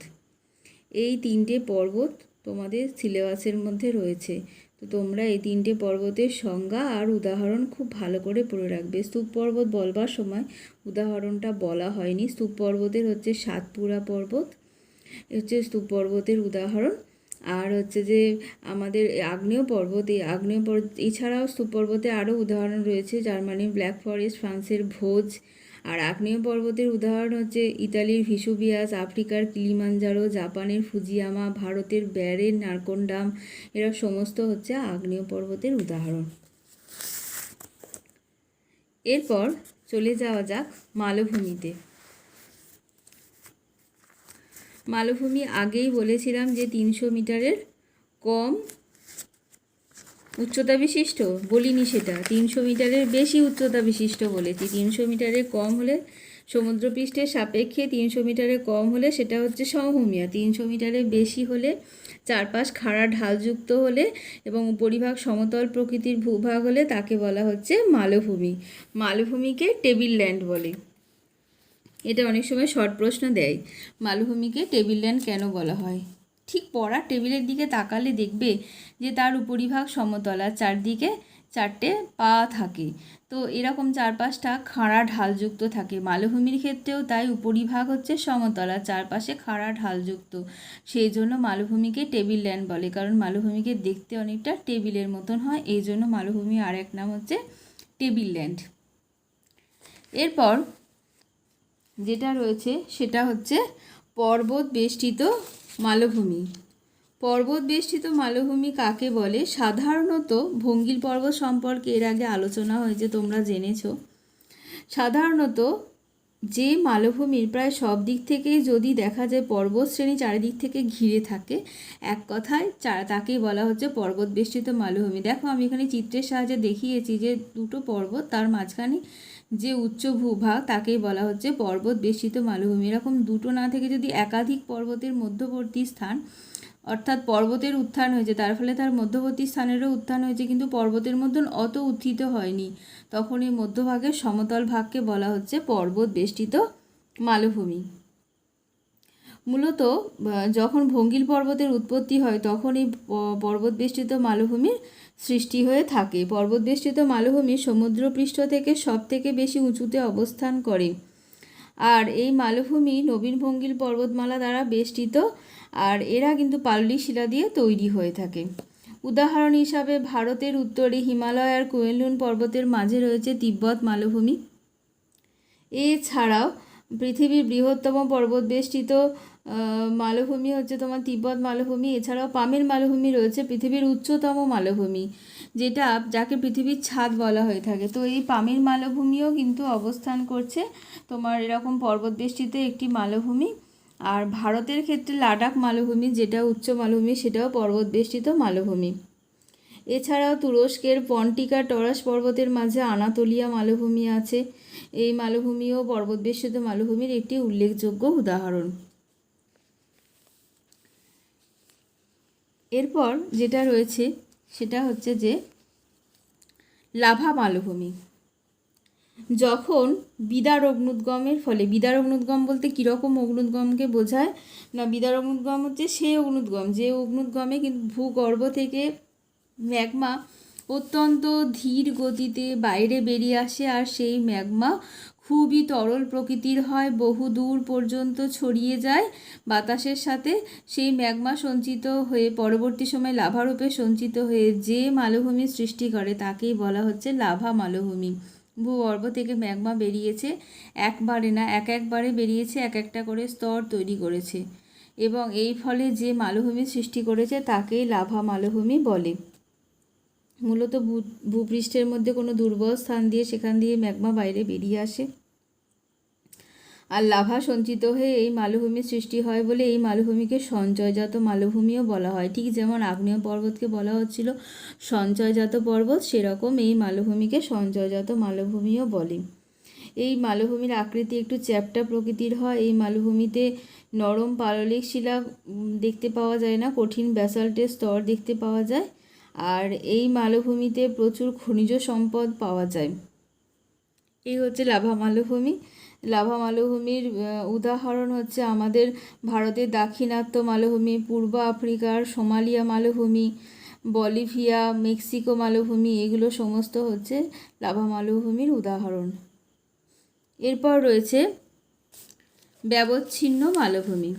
Speaker 1: এই তিনটে পর্বত তোমাদের সিলেবাসের মধ্যে রয়েছে, তো তোমরা এই তিনটে পর্বতের সংজ্ঞা আর উদাহরণ খুব ভালো করে পড়ে রাখবে। স্তূপ পর্বত বলবার সময় উদাহরণটা বলা হয়নি। স্তূপ পর্বতের হচ্ছে সাতপুরা পর্বত, হচ্ছে স্তূপ পর্বতের উদাহরণ। আর হচ্ছে যে আমাদের আগ্নেয় পর্বত, এই আগ্নেয় পর্বত এছাড়াও স্তূপ পর্বতে আরও উদাহরণ রয়েছে, জার্মানির ব্ল্যাক ফরেস্ট, ফ্রান্সের ভোজ। আর আগ্নেয় পর্বতের উদাহরণ হচ্ছে ইতালির ভিসুভিয়াস, আফ্রিকার কিলিমাঞ্জারো, জাপানের ফুজিয়ামা, ভারতের ব্যারের নারকন্ডাম, এরা সমস্ত হচ্ছে আগ্নেয় পর্বতের উদাহরণ। এরপর চলে যাওয়া যাক মালভূমিতে। মালভূমি আগেই বলেছিলাম যে 300 মিটারের কম উচ্চতা বিশিষ্ট, বলিনি সেটা, 300 মিটারের বেশি উচ্চতা বিশিষ্ট বলেছি। 300 মিটারের কম হলে সমুদ্রপৃষ্ঠের সাপেক্ষে 300 মিটারের কম হলে সেটা হচ্ছে সমভূমি, আর 300 মিটারের বেশি হলে, চারপাশ খাড়া ঢালযুক্ত হলে এবং উপরিভাগ সমতল প্রকৃতির ভূভাগ হলে তাকে বলা হচ্ছে মালভূমি। মালভূমিকে টেবিল ল্যান্ড বলে। এটা অনেক সময় শর্ট প্রশ্ন দেয়, মালভূমিকে টেবিল ল্যান্ড কেন বলা হয়। ঠিক পড়ার টেবিলের দিকে তাকালে দেখবে যে তার উপরিভাগ সমতল আর চারদিকে 4টে পা থাকে, তো এরকম চারপাশটা খাড়া ঢালযুক্ত থাকে। মালভূমির ক্ষেত্রেও তাই উপরিভাগ হচ্ছে সমতল আর চারপাশে খাড়া ঢালযুক্ত, সেই জন্য মালভূমিকে টেবিল ল্যান্ড বলে, কারণ মালভূমিকে দেখতে অনেকটা টেবিলের মতন হয়, এই জন্য মালভূমি আর এক নাম হচ্ছে টেবিল ল্যান্ড। এরপর যেটা রয়েছে সেটা হচ্ছে পর্বত বেষ্টিত মালভূমি। পর্বত বেষ্টিত মালভূমি কাকে বলে? সাধারণত ভঙ্গিল পর্বত সম্পর্কে এর আগে আলোচনা হয়েছে, তোমরা জেনেছো। সাধারণত যে মালভূমির প্রায় সব দিক থেকেই যদি দেখা যায় পর্বত শ্রেণী চারিদিক থেকে ঘিরে থাকে, এক কথায় তাকেই বলা হচ্ছে পর্বত বেষ্টিত মালভূমি। দেখো আমি এখানে চিত্রের সাহায্যে দেখিয়েছি যে দুটো পর্বত, তার মাঝখানে যে উচ্চ ভূভাগ তাকেই বলা হচ্ছে পর্বত বেষ্টিত মালভূমি। এরকম দুটো না থেকে যদি একাধিক পর্বতের মধ্যবর্তী স্থান, অর্থাৎ পর্বতের উত্থান হয়েছে, তার ফলে তার মধ্যবর্তী স্থানেরও উত্থান হয়েছে কিন্তু পর্বতের মতন অত উত্থিত হয়নি, তখন এই মধ্যভাগের সমতল ভাগকে বলা হচ্ছে পর্বত বেষ্টিত মালভূমি। মূলত যখন ভঙ্গিল পর্বতের উৎপত্তি হয় তখন এই পর্বতবেষ্টিত মালভূমির সৃষ্টি হয়ে থাকে। পর্বতবেষ্টিত মালভূমি সমুদ্রপৃষ্ঠ থেকে সবথেকে বেশি উঁচুতে অবস্থান করে, আর এই মালভূমি নবীন ভঙ্গিল পর্বতমালা দ্বারা বেষ্টিত, আর এরা কিন্তু পাললিক শিলা দিয়ে তৈরি হয়ে থাকে। উদাহরণ হিসাবে ভারতের উত্তরে হিমালয় আর কুয়েনলুন পর্বতের মাঝে রয়েছে তিব্বত মালভূমি। এছাড়াও পৃথিবীর বৃহত্তম পর্বতবেষ্টিত মালভূমি হচ্ছে তোমার তিব্বত মালভূমি। এছাড়াও পামির মালভূমি রয়েছে পৃথিবীর উচ্চতম মালভূমি, যাকে পৃথিবীর ছাদ বলা হয়ে থাকে। তো এই পামির মালভূমিও কিন্তু অবস্থান করছে তোমার এরকম পর্বতবেষ্টিত একটি মালভূমি। আর ভারতের ক্ষেত্রে লাদাখ মালভূমি, যেটা উচ্চ মালভূমি, সেটাও পর্বতবেষ্টিত মালভূমি। এছাড়াও তুরস্কের পন্টিকা টরাস পর্বতের মাঝে আনাতোলিয়া মালভূমি আছে। এই মালভূমিও পর্বতবেষ্টিত মালভূমির একটি উল্লেখযোগ্য উদাহরণ। এরপর যেটা রয়েছে সেটা হচ্ছে যে লাভা মালভূমি। যখন বিদার অগ্নুদ্গমের ফলে, বিদার অগ্নুদ্গম বলতে কীরকম অগ্নুদ্গমকে বোঝায় না, বিদার অগ্নুদ্গম হচ্ছে সেই অগ্নুদ্গম যে অগ্নুদ্গমে কিন্তু ভূগর্ভ থেকে ম্যাগমা অত্যন্ত ধীর গতিতে বাইরে বেরিয়ে আসে, আর সেই ম্যাগমা খুবই তরল প্রকৃতির হয়, বহু দূর পর্যন্ত ছড়িয়ে যায় বাতাসের সাথে। সেই ম্যাগমা সঞ্চিত হয়ে পরবর্তী সময় লাভারূপে সঞ্চিত হয়ে যে মালভূমি সৃষ্টি করে তাকেই বলা হচ্ছে লাভা মালভূমি। ভূগর্ভ থেকে ম্যাগমা বেরিয়েছে, একবারে না, একবারে বেরিয়েছে, এক একটা করে স্তর তৈরি করেছে, এবং এই ফলে যে মালভূমি সৃষ্টি করেছে তাকেই লাভা মালভূমি বলে। মূলত ভূপৃষ্ঠের মধ্যে কোনো দুর্বল স্থান দিয়ে সেখান দিয়ে ম্যাগমা বাইরে বেরিয়ে আসে, আর লাভা সঞ্চিত হয়ে এই মালভূমি সৃষ্টি হয় বলে এই মালভূমিকে সঞ্চয়জাত মালভূমিও বলা হয়। ঠিক যেমন আগ্নেয় পর্বতকে বলা হচ্ছিল সঞ্চয়জাত পর্বত, সেরকম এই মালভূমিকে সঞ্চয়জাত মালভূমিও বলে। এই মালভূমির আকৃতি একটু চ্যাপ্টা প্রকৃতির হয়। এই মালভূমিতে নরম পাললিক শিলা দেখতে পাওয়া যায় না, কঠিন ব্যাসাল্টের স্তর দেখতে পাওয়া যায়, আর এই মালভূমিতে প্রচুর খনিজ সম্পদ পাওয়া যায়। এই হচ্ছে লাভা মালভূমি। লাভা মালভূমির উদাহরণ হচ্ছে আমাদের ভারতের দাক্ষিণাত্য মালভূমি, পূর্ব আফ্রিকার সোমালিয়া মালভূমি, বলিভিয়া, মেক্সিকো মালভূমি, এগুলো সমস্ত হচ্ছে লাভা মালভূমির উদাহরণ। এরপর রয়েছে ব্যবচ্ছিন্ন মালভূমি।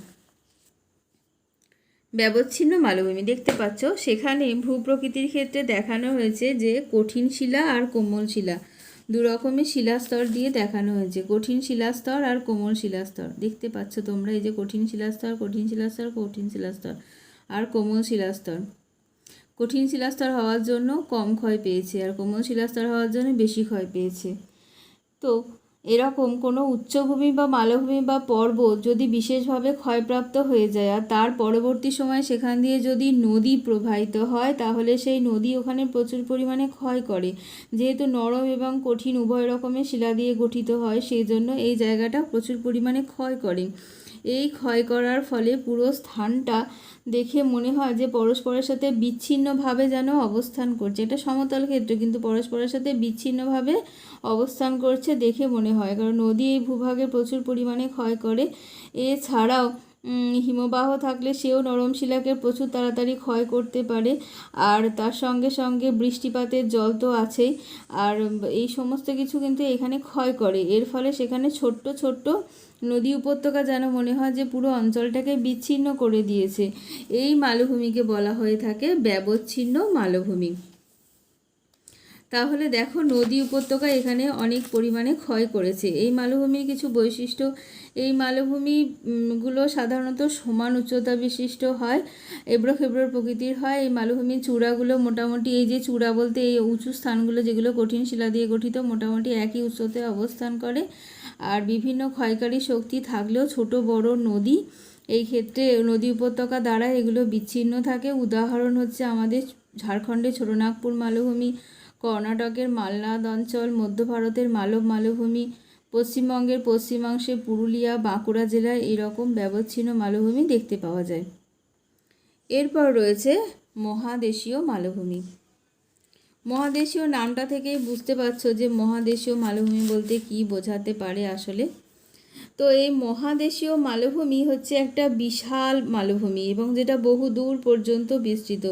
Speaker 1: ব্যবচ্ছিন্ন মালভূমি দেখতে পাচ্ছ, সেখানে ভূপ্রকৃতির ক্ষেত্রে দেখানো হয়েছে যে কঠিন শিলা আর কোমল শিলা, দু রকমের শিলাস্তর দিয়ে দেখানো হয়েছে, কঠিন শিলাস্তর আর কোমল শিলাস্তর। দেখতে পাচ্ছ তোমরা, এই যে কঠিন শিলাস্তর, কঠিন শিলাস্তর, কঠিন শিলাস্তর আর কোমল শিলাস্তর। কঠিন শিলাস্তর হওয়ার জন্য কম ক্ষয় পেয়েছে, আর কোমল শিলাস্তর হওয়ার জন্য বেশি ক্ষয় পেয়েছে। তো এরকম কোনো উচ্চভূমি বা মালভূমি বা পর্বত যদি বিশেষভাবে ক্ষয়প্রাপ্ত হয়ে যায় আর তার পরবর্তী সময় সেখান দিয়ে যদি নদী প্রবাহিত হয়, তাহলে সেই নদী ওখানে প্রচুর পরিমাণে ক্ষয় করে। যেহেতু নরম এবং কঠিন উভয় রকমের শিলা দিয়ে গঠিত হয়, সেই জন্য এই জায়গাটা প্রচুর পরিমাণে ক্ষয় করে। এই ক্ষয় করার ফলে পুরো স্থানটা দেখে মনে হয় যে পরস্পরের সাথে বিচ্ছিন্নভাবে যেন অবস্থান করছে। এটা সমতল ক্ষেত্র, কিন্তু পরস্পরের সাথে বিচ্ছিন্নভাবে অবস্থান করছে দেখে মনে হয়, কারণ নদী এই ভূভাগে প্রচুর পরিমাণে ক্ষয় করে। এছাড়াও হিমবাহ থাকলে সেও নরম শিলাকে প্রচুর তাড়াতাড়ি ক্ষয় করতে পারে, আর তার সঙ্গে সঙ্গে বৃষ্টিপাতের জল তো আছেই, আর এই সমস্ত কিছু কিন্তু এখানে ক্ষয় করে। এর ফলে সেখানে ছোট্ট ছোট্ট নদী উপত্যকা যেন মনে হয় যে পুরো অঞ্চলটাকে বিচ্ছিন্ন করে দিয়েছে। এই মালভূমিকে বলা হয়ে থাকে ব্যবচ্ছিন্ন মালভূমি। তাহলে দেখো, নদী উপত্যকা এখানে অনেক পরিমাণে ক্ষয় করেছে। এই মালভূমির কিছু বৈশিষ্ট্য, এই মালভূমিগুলো সাধারণত সমান উচ্চতা বিশিষ্ট হয়, এবড়ো খেবড়ো প্রকৃতির হয়। এই মালভূমির চূড়াগুলো মোটামুটি, এই যে চূড়া বলতে এই উঁচু স্থানগুলো যেগুলো কঠিন শিলা দিয়ে গঠিত, মোটামুটি একই উচ্চতায় অবস্থান করে। আর বিভিন্ন ক্ষয়কারী শক্তি থাকলেও ছোট বড় নদী এই ক্ষেত্রে নদী উপত্যকা দ্বারা এগুলো বিচ্ছিন্ন থাকে। উদাহরণ হচ্ছে আমাদের ঝাড়খণ্ডের ছোটনাগপুর মালভূমি, কর্ণাটকের মালনাদ অঞ্চল, মধ্য ভারতের মালব মালভূমি, পশ্চিমবঙ্গের পশ্চিমাংশে পুরুলিয়া, বাঁকুড়া জেলায় এরকম ব্যবচ্ছিন্ন মালভূমি দেখতে পাওয়া যায়। এরপর রয়েছে মহাদেশীয় মালভূমি। মহাদেশীয় নামটা থেকেই বুঝতে পারছো যে মহাদেশীয় মালভূমি বলতে কী বোঝাতে পারে। আসলে তো এই মহাদেশীয় মালভূমি হচ্ছে একটা বিশাল মালভূমি এবং যেটা বহু দূর পর্যন্ত বিস্তৃত,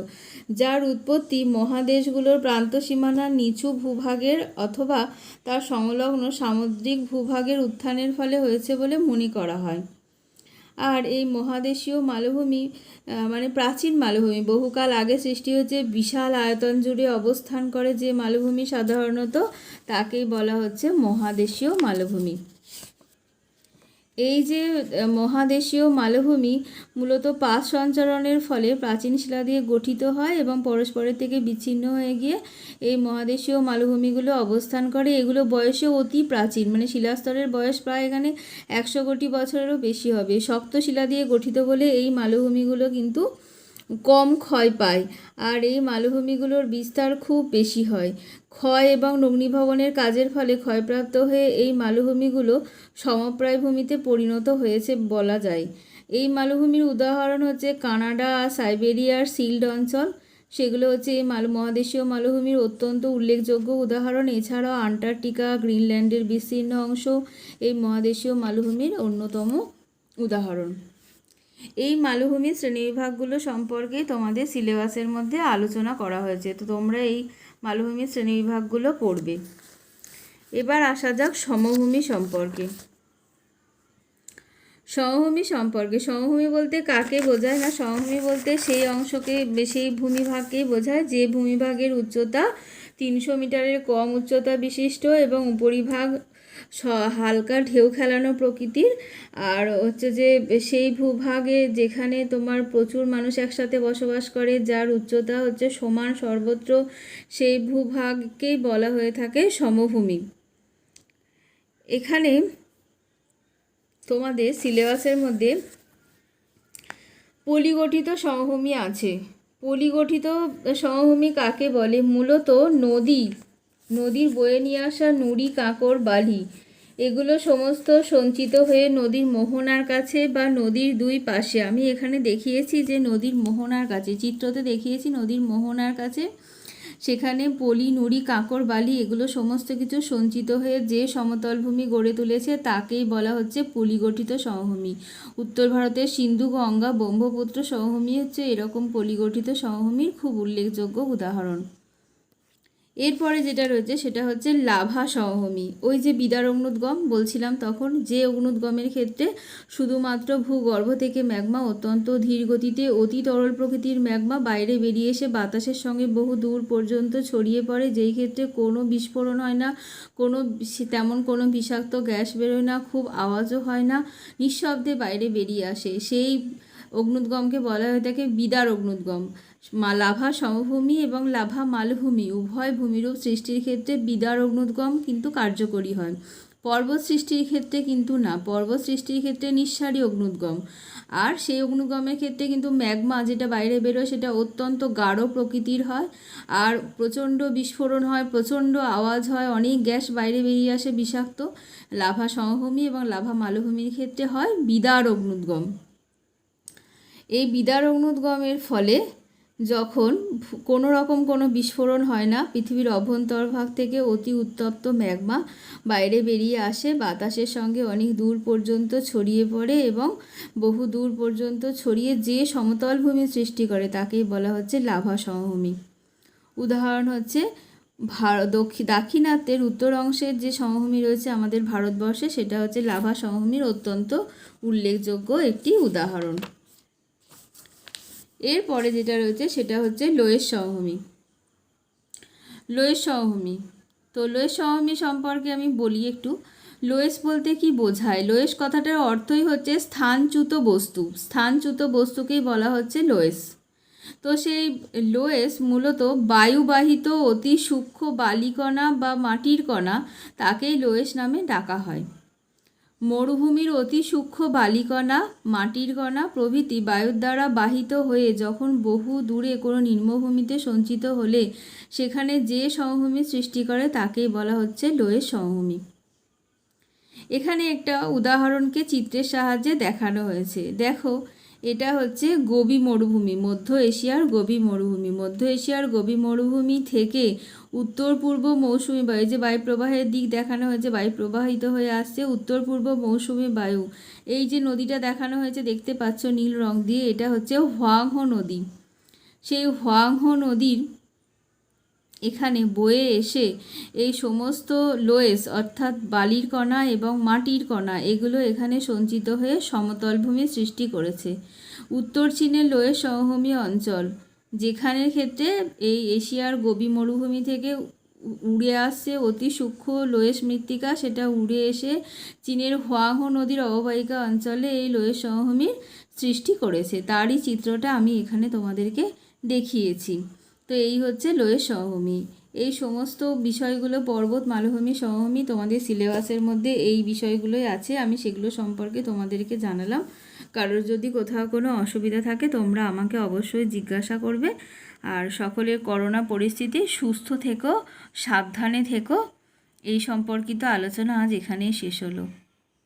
Speaker 1: যার উৎপত্তি মহাদেশগুলোর প্রান্ত সীমানার নিচু ভূভাগের অথবা তার সংলগ্ন সামুদ্রিক ভূভাগের উত্থানের ফলে হয়েছে বলে মনে করা হয়। আর এই মহাদেশীয় মালভূমি মানে প্রাচীন মালভূমি, বহুকাল আগে সৃষ্টি হয়েছে, বিশাল আয়তন জুড়ে অবস্থান করে যে মালভূমি সাধারণত তাকেই বলা হচ্ছে মহাদেশীয় মালভূমি। এই যে মহাদেশীয় মালভূমি মূলত পাশ সঞ্চারণের ফলে প্রাচীন শিলা দিয়ে গঠিত হয় এবং পরস্পরের থেকে বিচ্ছিন্ন হয়ে গিয়ে এই মহাদেশীয় মালভূমিগুলো অবস্থান করে। এগুলো বয়সে অতি প্রাচীন, মানে শিলাস্তরের বয়স প্রায় এখানে 100 কোটি বছরেরও বেশি হবে। শক্ত শিলা দিয়ে গঠিত বলে এই মালভূমিগুলো কিন্তু কম ক্ষয় পায়, আর এই মালভূমিগুলোর বিস্তার খুব বেশি হয়। ক্ষয় এবং অগ্নিভবনের কাজের ফলে ক্ষয়প্রাপ্ত হয়ে এই মালভূমিগুলো সমপ্রায় ভূমিতে পরিণত হয়েছে বলা যায়। এই মালভূমির উদাহরণ হচ্ছে কানাডা আর সাইবেরিয়ার সিল্ড অঞ্চল, সেগুলো হচ্ছে এই মহাদেশীয় মালভূমির অত্যন্ত উল্লেখযোগ্য উদাহরণ। এছাড়াও আন্টার্কটিকা, গ্রিনল্যান্ডের বিস্তীর্ণ অংশ এই মহাদেশীয় মালভূমির অন্যতম উদাহরণ। এই মালভূমির শ্রেণীবিভাগগুলো সম্পর্কে তোমাদের সিলেবাসের মধ্যে আলোচনা করা হয়েছে, তো তোমরা এই মালভূমির শ্রেণীবিভাগগুলো পড়বে। এবার আসা যাক সমভূমি সম্পর্কে। সমভূমি বলতে কাকে বোঝায়? না, সমভূমি বলতে সেই অংশকে, সেই ভূমিভাগকেই বোঝায় যে ভূমিভাগের উচ্চতা 300 মিটারের কম উচ্চতা বিশিষ্ট এবং উপরিভাগ হালকা ঢেউ খেলানো প্রকৃতির। আর হচ্ছে যে সেই ভূভাগে যেখানে তোমার প্রচুর মানুষ একসাথে বসবাস করে, যার উচ্চতা হচ্ছে সমান সর্বত্র, সেই ভূভাগকেই বলা হয়ে থাকে সমভূমি। এখানে তোমাদের সিলেবাসের মধ্যে পলিগঠিত সমভূমি আছে। পলিগঠিত সমভূমি কাকে বলে? মূলত নদীর বয়ে নিয়ে আসা নুড়ি, কাঁকর, বালি এগুলো সমস্ত সঞ্চিত হয়ে নদীর মোহনার কাছে বা নদীর দুই পাশে, আমি এখানে দেখিয়েছি যে নদীর মোহনার কাছে, চিত্রতে দেখিয়েছি নদীর মোহনার কাছে, সেখানে পলি, নুড়ি, কাঁকর, বালি এগুলো সমস্ত কিছু সঞ্চিত হয়ে যে সমতল ভূমি গড়ে তুলেছে তাকেই বলা হচ্ছে পলিগঠিত সমভূমি। উত্তর ভারতের সিন্ধু, গঙ্গা, ব্রহ্মপুত্র সমভূমি হচ্ছে এরকম পলিগঠিত সমভূমির খুব উল্লেখযোগ্য উদাহরণ। এরপরে যেটা রয়েছে সেটা হচ্ছে লাভা সমভূমি। ওই যে বিদার অগ্নুদ্গম বলছিলাম তখন, যে অগ্নুদ্গমের ক্ষেত্রে শুধুমাত্র ভূগর্ভ থেকে ম্যাগমা অত্যন্ত ধীর গতিতে অতি তরল প্রকৃতির ম্যাগমা বাইরে বেরিয়ে এসে বাতাসের সঙ্গে বহু দূর পর্যন্ত ছড়িয়ে পড়ে, যেই ক্ষেত্রে কোনো বিস্ফোরণ হয় না, তেমন কোনো বিষাক্ত গ্যাস বেরোয় না, খুব আওয়াজও হয় না, নিঃশব্দে বাইরে বেরিয়ে আসে, সেই অগ্নুদ্গমকে বলা হয়ে থাকে বিদার অগ্নুদ্গম। লাভা সমভূমি এবং লাভা মালভূমি উভয় ভূমিরূপ সৃষ্টির ক্ষেত্রে বিদার অগ্নুদ্গম কিন্তু কার্যকরী হয়। পর্বত সৃষ্টির ক্ষেত্রে কিন্তু না, পর্বত সৃষ্টির ক্ষেত্রে নিঃসারী অগ্নুদ্গম। আর সেই অগ্নুদ্গমের ক্ষেত্রে কিন্তু ম্যাগমা যেটা বাইরে বেরোয় সেটা অত্যন্ত গাঢ় প্রকৃতির হয়, আর প্রচণ্ড বিস্ফোরণ হয়, প্রচণ্ড আওয়াজ হয়, অনেক গ্যাস বাইরে বেরিয়ে আসে বিষাক্ত। লাভা সমভূমি এবং লাভা মালভূমির ক্ষেত্রে হয় বিদার অগ্নুদ্গম। এই বিদার অগ্নুদ্গমের ফলে যখন কোনো রকম কোনো বিস্ফোরণ হয় না, পৃথিবীর অভ্যন্তরভাগ থেকে অতি উত্তপ্ত ম্যাগমা বাইরে বেরিয়ে আসে, বাতাসের সঙ্গে অনেক দূর পর্যন্ত ছড়িয়ে পড়ে এবং বহু দূর পর্যন্ত ছড়িয়ে যে সমতল ভূমি সৃষ্টি করে তাকেই বলা হচ্ছে লাভা সমভূমি। উদাহরণ হচ্ছে দাক্ষিণাত্যের উত্তর অংশের যে সমভূমি রয়েছে আমাদের ভারতবর্ষে, সেটা হচ্ছে লাভা সমভূমির অত্যন্ত উল্লেখযোগ্য একটি উদাহরণ। এরপরে যেটা রয়েছে সেটা হচ্ছে লোয়েস সমভূমি। লোয়েস সমভূমি সম্পর্কে আমি বলি একটু। লোয়েস বলতে কি বোঝায়? লোয়েস কথাটার অর্থই হচ্ছে স্থানচ্যুত বস্তু। স্থানচ্যুত বস্তুকেই বলা হচ্ছে লোয়েস। তো সেই লোয়েস মূলত বায়ুবাহিত অতি সূক্ষ্ম বালিকণা বা মাটির কণা, তাকেই লোয়েস নামে ডাকা হয়। মরুভূমির অতি সূক্ষ্ম বালিকণা, মাটির কণা প্রভৃতি বায়ুর দ্বারা বাহিত হয়ে যখন বহু দূরে কোনো নিম্নভূমিতে সঞ্চিত হলে সেখানে যে সমভূমি সৃষ্টি করে তাকেই বলা হচ্ছে লোয়েস সমভূমি। এখানে একটা উদাহরণকে চিত্রের সাহায্যে দেখানো হয়েছে। দেখো, এটা হচ্ছে গোবি মরুভূমি, মধ্য এশিয়ার গোবি মরুভূমি। মধ্য এশিয়ার গোবি মরুভূমি থেকে উত্তর পূর্ব মৌসুমি বায়ু, যে বায়ু প্রবাহের দিক দেখানো হয়েছে, বায়ু প্রবাহিত হয়ে আসছে উত্তর পূর্ব মৌসুমি বায়ু। এই যে নদীটা দেখানো হয়েছে দেখতে পাচ্ছ নীল রং দিয়ে, এটা হচ্ছে হোয়াংহো নদী। সেই হোয়াংহো নদীর এখানে বয়ে এসে এই সমস্ত লোয়েস অর্থাৎ বালির কণা এবং মাটির কণা এগুলো এখানে সঞ্চিত হয়ে সমতল ভূমি সৃষ্টি করেছে। উত্তর চীনের লোয়েস সমভূমি অঞ্চল, যেখানের ক্ষেত্রে এই এশিয়ার গোবি মরুভূমি থেকে উড়ে আসছে অতি সূক্ষ্ম লোয়েস মৃত্তিকা, সেটা উড়ে এসে চীনের হোয়াংহো নদীর অববাহিকা অঞ্চলে এই লোয়েস সমভূমির সৃষ্টি করেছে। তারই চিত্রটা আমি এখানে তোমাদেরকে দেখিয়েছি। তো এই হচ্ছে লোয়েস সমভূমি। এই সমস্ত বিষয়গুলো পর্বত মালভূমি সমভূমি তোমাদের সিলেবাসের মধ্যে এই বিষয়গুলোই আছে, আমি সেগুলো সম্পর্কে তোমাদেরকে জানালাম। কারোর যদি কোথাও কোনো অসুবিধা থাকে তোমরা আমাকে অবশ্যই জিজ্ঞাসা করবে। আর সকলের করোনা পরিস্থিতি, সুস্থ থেকো, সাবধানে থেকো। এই সম্পর্কিত আলোচনা আজ এখানেই শেষ হলো।